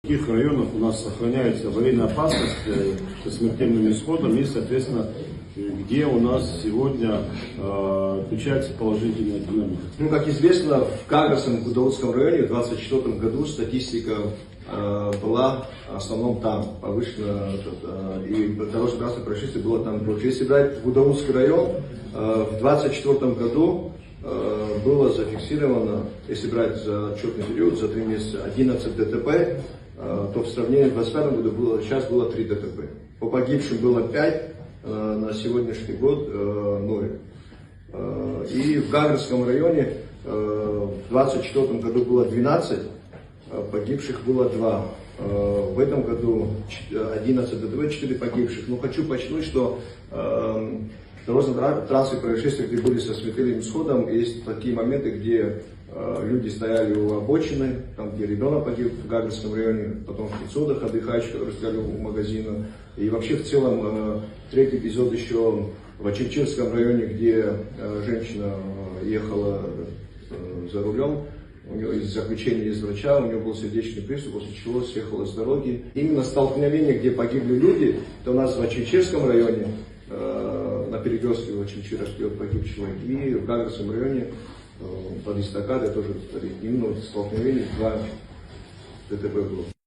В каких районах у нас сохраняется аварийная опасность со смертельным исходом и, соответственно, где у нас сегодня отмечается положительная динамика? Ну, как известно, в Кагальском Гудаутском районе в 2024 году статистика была в основном там повышена, и дорожно-транспортное происшествие было там больше. Если брать Гудаутский район, в 2024 году было зафиксировано, если брать за отчетный период, за 3 месяца, 11 ДТП, то в сравнении с 2025 году сейчас было 3 ДТП. По погибшим было 5, на сегодняшний год 0. И в Гагальском районе в 2024 году было 12, погибших было 2. В этом году 11 ДТП, 4 погибших. Но хочу подчеркнуть, что дорожно-транспортные происшествия, где были со смертельным исходом, есть такие моменты, где люди стояли у обочины, там где ребенок погиб в Гагальском районе, потом в Пиццудах отдыхающих, которые стояли у магазина. И вообще в целом третий эпизод еще в Очерчинском районе, где женщина ехала за рулем, у нее из заключения из врача, у нее был сердечный приступ, после чего съехала с дороги. Именно столкновение, где погибли люди, это у нас в Очерчинском районе, на перекрестке в Очерчинском погиб человек, и в Гагальском районе под эстакадой тоже именно столкновение 2 ДТП было.